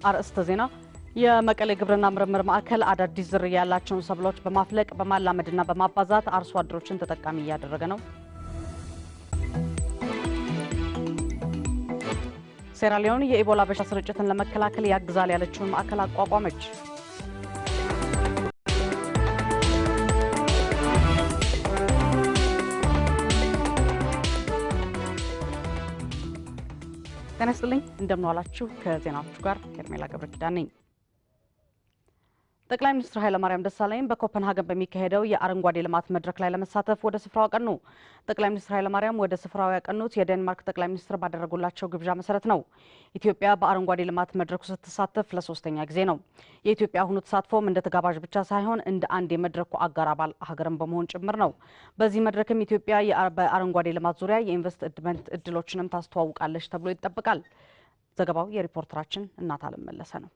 አርዕስተ ዜና የመቀሌ ግብርና ምርምር ማዕከል አዳዲስ ዝርያ ያላቸውን ሰብሎች በማፍለቅ በማላመድና በማባዛት አርሶ አደሮችን ተጠቃሚ እያደረገ ነው። ሴራሊዮን የኢቦላ በሽታ ስርጭትን ለመከላከል ያግዛል ያለችውን ማዕከል አቋቋመች። ጤና ይስጥልኝ እንደምን ዋላችሁ። ከዜናዎቹ ጋር ሄርሜላ ገብረኪዳን ነኝ። ጠቅላይ ሚኒስትር ኃይለማርያም ደሳለኝ በኮፐንሃገን በሚካሄደው የአረንጓዴ ልማት መድረክ ላይ ለመሳተፍ ወደ ስፍራው አቀኑ። ጠቅላይ ሚኒስትር ኃይለማርያም ወደ ስፍራው ያቀኑት የዴንማርክ ጠቅላይ ሚኒስትር ባደረጉላቸው ግብዣ መሰረት ነው። ኢትዮጵያ በአረንጓዴ ልማት መድረኩ ስትሳተፍ ለሶስተኛ ጊዜ ነው። የኢትዮጵያ አሁኑ ተሳትፎም እንደ ተጋባዥ ብቻ ሳይሆን እንደ አንድ የመድረኩ አጋር አባል ሀገርም በመሆን ጭምር ነው። በዚህ መድረክም ኢትዮጵያ በአረንጓዴ ልማት ዙሪያ የኢንቨስትመንት እድሎችንም ታስተዋውቃለች ተብሎ ይጠበቃል። ዘገባው የሪፖርተራችን እናታለም መለሰ ነው።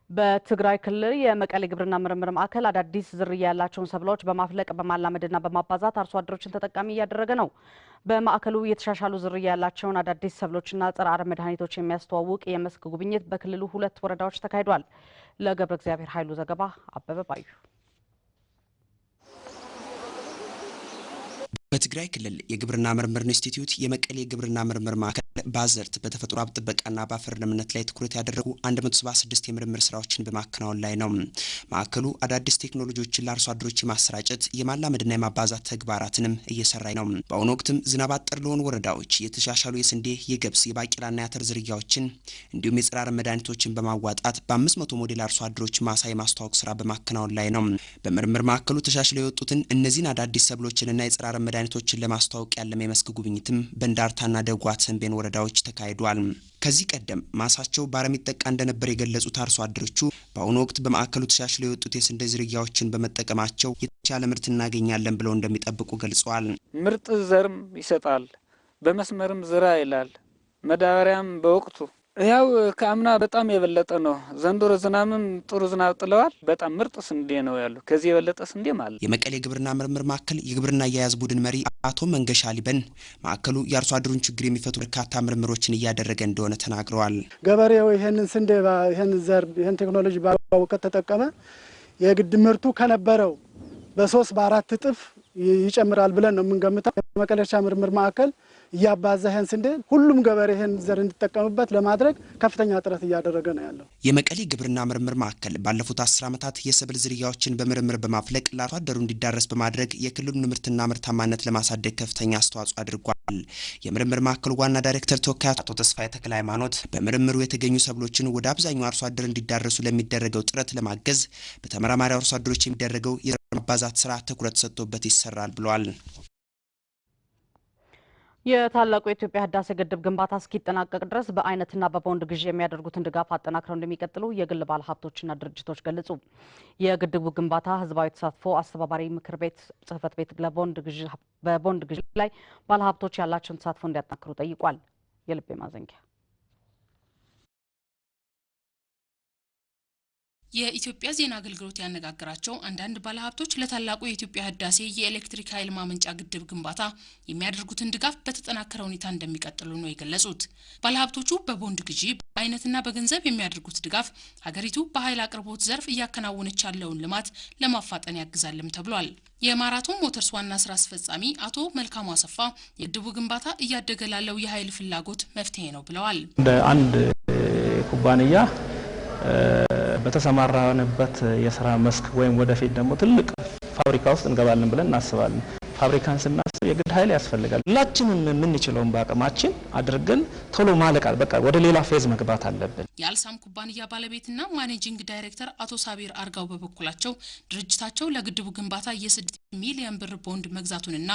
በትግራይ ክልል የመቀሌ ግብርና ምርምር ማዕከል አዳዲስ ዝርያ ያላቸውን ሰብሎች በማፍለቅ በማላመድና በማባዛት አርሶ አደሮችን ተጠቃሚ እያደረገ ነው። በማዕከሉ የተሻሻሉ ዝርያ ያላቸውን አዳዲስ ሰብሎችና ጸረ አረም መድኃኒቶች የሚያስተዋውቅ የመስክ ጉብኝት በክልሉ 2 ወረዳዎች ተካሂዷል። ለገብረ እግዚአብሔር ኃይሉ ዘገባ አበበ ባዩ። በትግራይ ክልል የግብርና ምርምር ኢንስቲትዩት የመቀሌ ግብርና ምርምር ማዕከል በአዝርዕት በተፈጥሮ ሀብት ጥበቃና በአፈር ለምነት ላይ ትኩረት ያደረጉ 176 የምርምር ስራዎችን በማከናወን ላይ ነው። ማዕከሉ አዳዲስ ቴክኖሎጂዎችን ለአርሶ አደሮች የማሰራጨት የማላመድና የማባዛት ተግባራትንም እየሰራ ነው። በአሁኑ ወቅትም ዝናብ አጠር ለሆኑ ወረዳዎች የተሻሻሉ የስንዴ፣ የገብስ፣ የባቄላና የአተር ዝርያዎችን እንዲሁም የጸረ አረም መድኃኒቶችን በማዋጣት በ500 ሞዴል አርሶ አደሮች ማሳ የማስተዋወቅ ስራ በማከናወን ላይ ነው። በምርምር ማዕከሉ ተሻሽለው የወጡትን እነዚህን አዳዲስ ሰብሎችንና የጸረ አረም መድኃኒቶችን ለማስተዋወቅ ያለመ የመስክ ጉብኝትም በእንዳርታና ደጓ ተንቤን ወረዳዎች ተካሂዷል። ከዚህ ቀደም ማሳቸው በአረም ይጠቃ እንደነበር የገለጹት አርሶ አደሮቹ በአሁኑ ወቅት በማዕከሉ ተሻሽለው የወጡት የስንዴ ዝርያዎችን በመጠቀማቸው የተሻለ ምርት እናገኛለን ብለው እንደሚጠብቁ ገልጸዋል። ምርጥ ዘርም ይሰጣል፣ በመስመርም ዝራ ይላል፣ መዳበሪያም በወቅቱ ያው ከአምና በጣም የበለጠ ነው። ዘንድሮ ዝናብም ጥሩ ዝናብ ጥለዋል። በጣም ምርጥ ስንዴ ነው ያለው። ከዚህ የበለጠ ስንዴ ማለት የመቀሌ ግብርና ምርምር ማዕከል የግብርና አያያዝ ቡድን መሪ አቶ መንገሻ ሊበን ማዕከሉ የአርሶ አደሩን ችግር የሚፈቱ በርካታ ምርምሮችን እያደረገ እንደሆነ ተናግረዋል። ገበሬው ይሄንን ስንዴ ይሄን ዘር ይሄን ቴክኖሎጂ ባወቀ ተጠቀመ የግድ ምርቱ ከነበረው በ3 በ4 እጥፍ ይጨምራል ብለን ነው የምንገምተው። የመቀሌ ምርምር ማዕከል ያባዛ ይሄን ስንዴ ሁሉም ገበሬ ይሄን ዘር እንዲጠቀምበት ለማድረግ ከፍተኛ ጥረት እያደረገ ነው ያለው። የመቀሌ ግብርና ምርምር ማዕከል ባለፉት 10 ዓመታት የሰብል ዝርያዎችን በምርምር በማፍለቅ ለአርሶ አደሩ እንዲዳረስ በማድረግ የክልሉን ምርትና ምርታማነት ለማሳደግ ከፍተኛ አስተዋጽኦ አድርጓል። የምርምር ማዕከሉ ዋና ዳይሬክተር ተወካይ አቶ ተስፋዬ ተክለ ሃይማኖት በምርምሩ የተገኙ ሰብሎችን ወደ አብዛኛው አርሶ አደር እንዲዳረሱ ለሚደረገው ጥረት ለማገዝ በተመራማሪ አርሶ አደሮች የሚደረገው የማባዛት ስራ ትኩረት ሰጥቶበት ይሰራል ብለዋል። የታላቁ የኢትዮጵያ ህዳሴ ግድብ ግንባታ እስኪጠናቀቅ ድረስ በአይነትና በቦንድ ግዢ የሚያደርጉትን ድጋፍ አጠናክረው እንደሚቀጥሉ የግል ባለሀብቶችና ድርጅቶች ገለጹ። የግድቡ ግንባታ ህዝባዊ ተሳትፎ አስተባባሪ ምክር ቤት ጽህፈት ቤት በቦንድ ግዢ ላይ ባለሀብቶች ያላቸውን ተሳትፎ እንዲያጠናክሩ ጠይቋል። የልቤ ማዘንጊያ የኢትዮጵያ ዜና አገልግሎት ያነጋገራቸው አንዳንድ ባለሀብቶች ለታላቁ የኢትዮጵያ ህዳሴ የኤሌክትሪክ ኃይል ማመንጫ ግድብ ግንባታ የሚያደርጉትን ድጋፍ በተጠናከረ ሁኔታ እንደሚቀጥሉ ነው የገለጹት። ባለሀብቶቹ በቦንድ ግዢ በአይነትና በገንዘብ የሚያደርጉት ድጋፍ ሀገሪቱ በኃይል አቅርቦት ዘርፍ እያከናወነች ያለውን ልማት ለማፋጠን ያግዛልም ተብሏል። የማራቶን ሞተርስ ዋና ስራ አስፈጻሚ አቶ መልካሙ አሰፋ የግድቡ ግንባታ እያደገ ላለው የኃይል ፍላጎት መፍትሄ ነው ብለዋል። እንደ አንድ ኩባንያ በተሰማራንበት የስራ መስክ ወይም ወደፊት ደግሞ ትልቅ ፋብሪካ ውስጥ እንገባለን ብለን እናስባለን። ፋብሪካን ስናስብ የግድ ኃይል ያስፈልጋል። ሁላችንም የምንችለውን በአቅማችን አድርገን ቶሎ ማለቃል በቃ ወደ ሌላ ፌዝ መግባት አለብን። የአልሳም ኩባንያ ባለቤትና ማኔጂንግ ዳይሬክተር አቶ ሳቢር አርጋው በበኩላቸው ድርጅታቸው ለግድቡ ግንባታ የ6 ሚሊዮን ብር ቦንድ መግዛቱንና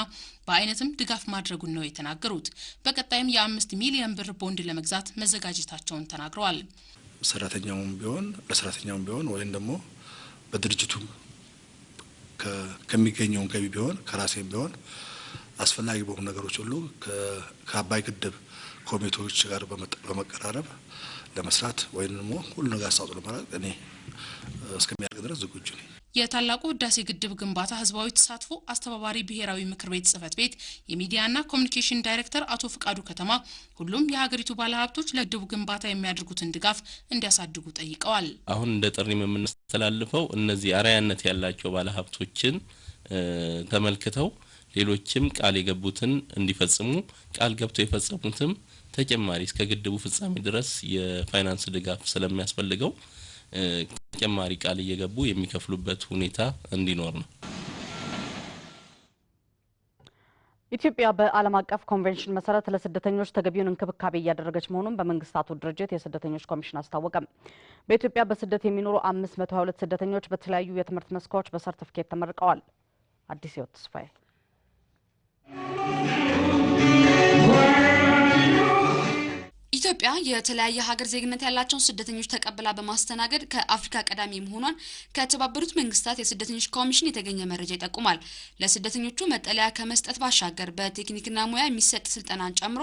በአይነትም ድጋፍ ማድረጉን ነው የተናገሩት። በቀጣይም የ5 ሚሊዮን ብር ቦንድ ለመግዛት መዘጋጀታቸውን ተናግረዋል። ሰራተኛውም ቢሆን ወይም ደግሞ በድርጅቱ ከሚገኘው ገቢ ቢሆን ከራሴም ቢሆን አስፈላጊ በሆኑ ነገሮች ሁሉ ከአባይ ግድብ ኮሚቴዎች ጋር በመቀራረብ ለመስራት ወይም ደግሞ ሁሉ ነገር አሳውጦ ለማድረግ እኔ እስከሚያልቅ ድረስ ዝግጁ ነኝ። የታላቁ ህዳሴ ግድብ ግንባታ ህዝባዊ ተሳትፎ አስተባባሪ ብሔራዊ ምክር ቤት ጽህፈት ቤት የሚዲያና ኮሚኒኬሽን ዳይሬክተር አቶ ፍቃዱ ከተማ ሁሉም የሀገሪቱ ባለሀብቶች ለግድቡ ግንባታ የሚያደርጉትን ድጋፍ እንዲያሳድጉ ጠይቀዋል። አሁን እንደ ጥሪም የምናስተላልፈው እነዚህ አርአያነት ያላቸው ባለሀብቶችን ተመልክተው ሌሎችም ቃል የገቡትን እንዲፈጽሙ ቃል ገብተው የፈጸሙትም ተጨማሪ እስከ ግድቡ ፍጻሜ ድረስ የፋይናንስ ድጋፍ ስለሚያስፈልገው ተጨማሪ ቃል እየገቡ የሚከፍሉበት ሁኔታ እንዲኖር ነው። ኢትዮጵያ በዓለም አቀፍ ኮንቬንሽን መሰረት ለስደተኞች ተገቢውን እንክብካቤ እያደረገች መሆኑን በመንግስታቱ ድርጅት የስደተኞች ኮሚሽን አስታወቀ። በኢትዮጵያ በስደት የሚኖሩ 522 ስደተኞች በተለያዩ የትምህርት መስኮች በሰርቲፊኬት ተመርቀዋል። አዲስ ህይወት ተስፋዬ ኢትዮጵያ የተለያየ ሀገር ዜግነት ያላቸውን ስደተኞች ተቀብላ በማስተናገድ ከአፍሪካ ቀዳሚ መሆኗን ከተባበሩት መንግስታት የስደተኞች ኮሚሽን የተገኘ መረጃ ይጠቁማል። ለስደተኞቹ መጠለያ ከመስጠት ባሻገር በቴክኒክና ሙያ የሚሰጥ ስልጠናን ጨምሮ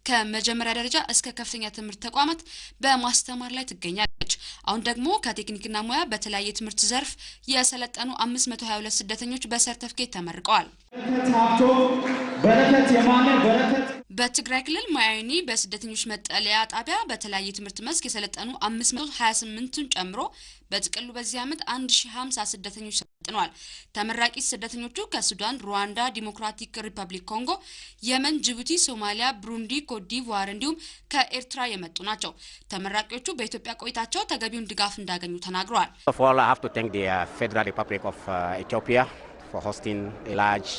ከመጀመሪያ ደረጃ እስከ ከፍተኛ ትምህርት ተቋማት በማስተማር ላይ ትገኛለች። አሁን ደግሞ ከቴክኒክና ሙያ በተለያየ ትምህርት ዘርፍ የሰለጠኑ 522 ስደተኞች በሰርቲፊኬት ተመርቀዋል። በትግራይ ክልል ማያኒ በስደተኞች መጠለያ ጣቢያ በተለያየ ትምህርት መስክ የሰለጠኑ 528ን ጨምሮ በጥቅሉ በዚህ ዓመት 1050 ስደተኞች ሰልጥነዋል። ተመራቂ ስደተኞቹ ከሱዳን፣ ሩዋንዳ፣ ዲሞክራቲክ ሪፐብሊክ ኮንጎ፣ የመን፣ ጅቡቲ፣ ሶማሊያ፣ ብሩንዲ፣ ኮትዲቯር እንዲሁም ከኤርትራ የመጡ ናቸው። ተመራቂዎቹ በኢትዮጵያ ቆይታቸው ተገቢውን ድጋፍ እንዳገኙ ተናግረዋል። Federal Republic of Ethiopia for hosting a large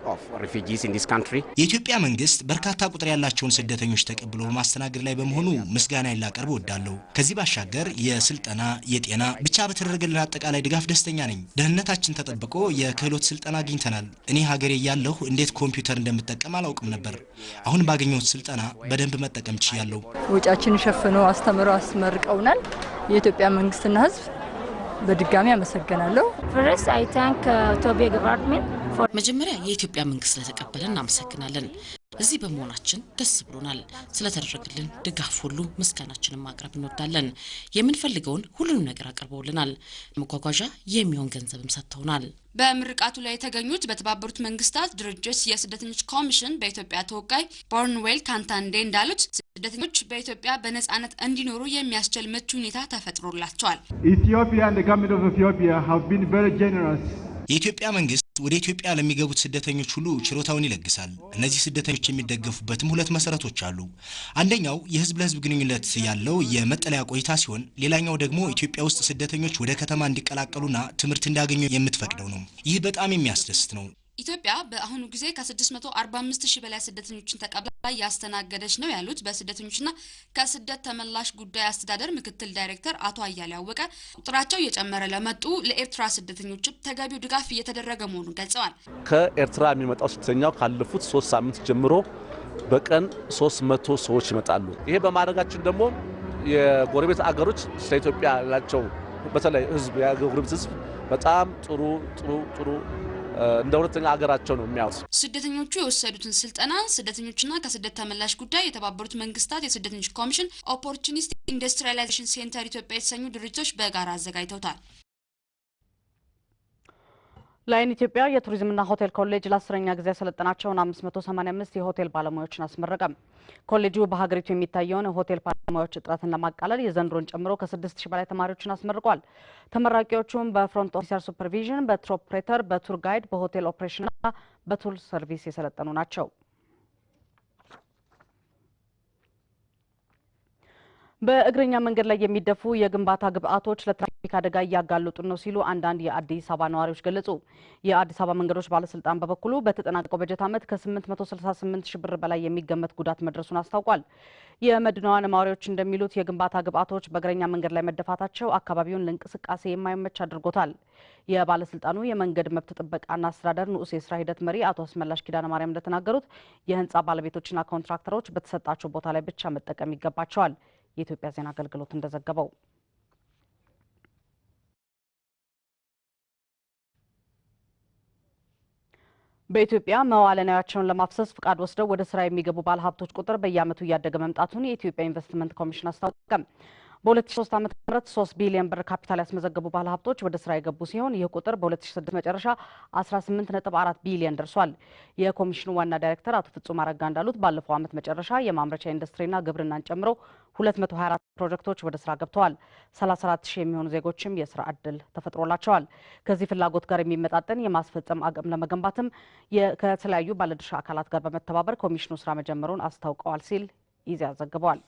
of refugees in this country. የኢትዮጵያ መንግስት በርካታ ቁጥር ያላቸውን ስደተኞች ተቀብሎ በማስተናገድ ላይ በመሆኑ ምስጋና ይላቀርብ ወዳለው። ከዚህ ባሻገር የስልጠና የጤና ብቻ በተደረገልን አጠቃላይ ድጋፍ ደስተኛ ነኝ። ደህንነታችን ተጠብቆ የክህሎት ስልጠና አግኝተናል። እኔ ሀገሬ ያለሁ እንዴት ኮምፒውተር እንደምጠቀም አላውቅም ነበር። አሁን ባገኘሁት ስልጠና በደንብ መጠቀም ችያለሁ። ወጫችን ሸፍነው አስተምረው አስመርቀውናል። የኢትዮጵያ መንግስትና ህዝብ በድጋሚ አመሰግናለሁ። First I thank Ethiopia government for መጀመሪያ የኢትዮጵያ መንግስት ስለተቀበለን እናመሰግናለን። እዚህ በመሆናችን ደስ ብሎናል። ስለተደረገልን ድጋፍ ሁሉ ምስጋናችንን ማቅረብ እንወዳለን። የምንፈልገውን ሁሉንም ነገር አቅርበውልናል። መጓጓዣ የሚሆን ገንዘብም ሰጥተውናል። በምርቃቱ ላይ የተገኙት በተባበሩት መንግስታት ድርጅት የስደተኞች ኮሚሽን በኢትዮጵያ ተወካይ ቦርንዌል ካንታንዴ እንዳሉት ስደተኞች በኢትዮጵያ በነጻነት እንዲኖሩ የሚያስችል ምቹ ሁኔታ ተፈጥሮላቸዋል። Ethiopia and the government of Ethiopia have been very generous. የኢትዮጵያ መንግስት ወደ ኢትዮጵያ ለሚገቡት ስደተኞች ሁሉ ችሮታውን ይለግሳል። እነዚህ ስደተኞች የሚደገፉበትም ሁለት መሰረቶች አሉ። አንደኛው የህዝብ ለህዝብ ግንኙነት ያለው የመጠለያ ቆይታ ሲሆን፣ ሌላኛው ደግሞ ኢትዮጵያ ውስጥ ስደተኞች ወደ ከተማ እንዲቀላቀሉና ትምህርት እንዲያገኙ የምትፈቅደው ነው። ይህ በጣም የሚያስደስት ነው። ኢትዮጵያ በአሁኑ ጊዜ ከ645,000 በላይ ስደተኞችን ተቀብላ ያስተናገደች ነው ያሉት በስደተኞችና ከስደት ተመላሽ ጉዳይ አስተዳደር ምክትል ዳይሬክተር አቶ አያሌው አወቀ ቁጥራቸው እየጨመረ ለመጡ ለኤርትራ ስደተኞች ተገቢው ድጋፍ እየተደረገ መሆኑን ገልጸዋል። ከኤርትራ የሚመጣው ስደተኛው ካለፉት 3 ሳምንት ጀምሮ በቀን 300 ሰዎች ይመጣሉ። ይሄ በማድረጋችን ደግሞ የጎረቤት አገሮች ስለ ኢትዮጵያ ያላቸው በተለይ ህዝብ የጎረቤት ህዝብ በጣም ጥሩ እንደ ሁለተኛ ሀገራቸው ነው የሚያዩት። ስደተኞቹ የወሰዱትን ስልጠና ስደተኞችና ከስደት ተመላሽ ጉዳይ የተባበሩት መንግስታት የስደተኞች ኮሚሽን ኦፖርቹኒስት ኢንዱስትሪያላይዜሽን ሴንተር ኢትዮጵያ የተሰኙ ድርጅቶች በጋራ አዘጋጅተውታል። ላይን ኢትዮጵያ የቱሪዝምና ሆቴል ኮሌጅ ለ10ኛ ጊዜ ያሰለጠናቸውን 585 የሆቴል ባለሙያዎችን አስመረቀ። ኮሌጁ በሀገሪቱ የሚታየውን የሆቴል ባለሙያዎች እጥረትን ለማቃለል የዘንድሮን ጨምሮ ከ6000 በላይ ተማሪዎችን አስመርቋል። ተመራቂዎቹም በፍሮንት ኦፊሰር ሱፐርቪዥን፣ በቱር ኦፕሬተር፣ በቱር ጋይድ፣ በሆቴል ኦፕሬሽንና በቱር ሰርቪስ የሰለጠኑ ናቸው። በእግረኛ መንገድ ላይ የሚደፉ የግንባታ ግብአቶች ለትራፊክ አደጋ እያጋለጡ ነው ሲሉ አንዳንድ የአዲስ አበባ ነዋሪዎች ገለጹ። የአዲስ አበባ መንገዶች ባለስልጣን በበኩሉ በተጠናቀቀው በጀት ዓመት ከ868 ሺህ ብር በላይ የሚገመት ጉዳት መድረሱን አስታውቋል። የመዲናዋ ነዋሪዎች እንደሚሉት የግንባታ ግብአቶች በእግረኛ መንገድ ላይ መደፋታቸው አካባቢውን ለእንቅስቃሴ የማይመች አድርጎታል። የባለስልጣኑ የመንገድ መብት ጥበቃና አስተዳደር ንዑስ የስራ ሂደት መሪ አቶ አስመላሽ ኪዳነ ማርያም እንደተናገሩት የህንፃ ባለቤቶችና ኮንትራክተሮች በተሰጣቸው ቦታ ላይ ብቻ መጠቀም ይገባቸዋል። የኢትዮጵያ ዜና አገልግሎት እንደዘገበው በኢትዮጵያ መዋዕለ ንዋያቸውን ለማፍሰስ ፍቃድ ወስደው ወደ ስራ የሚገቡ ባለሀብቶች ቁጥር በየዓመቱ እያደገ መምጣቱን የኢትዮጵያ ኢንቨስትመንት ኮሚሽን አስታወቀ። በ2003 ዓ.ም 3 ቢሊዮን ብር ካፒታል ያስመዘገቡ ባለሀብቶች ወደ ስራ የገቡ ሲሆን ይህ ቁጥር በ2006 መጨረሻ 18.4 ቢሊዮን ደርሷል። የኮሚሽኑ ዋና ዳይሬክተር አቶ ፍጹም አረጋ እንዳሉት ባለፈው ዓመት መጨረሻ የማምረቻ ኢንዱስትሪና ግብርናን ጨምሮ 224 ፕሮጀክቶች ወደ ስራ ገብተዋል። 34,000 የሚሆኑ ዜጎችም የስራ ዕድል ተፈጥሮላቸዋል። ከዚህ ፍላጎት ጋር የሚመጣጠን የማስፈጸም አቅም ለመገንባትም ከተለያዩ ባለድርሻ አካላት ጋር በመተባበር ኮሚሽኑ ስራ መጀመሩን አስታውቀዋል ሲል ኢዜአ ዘግቧል።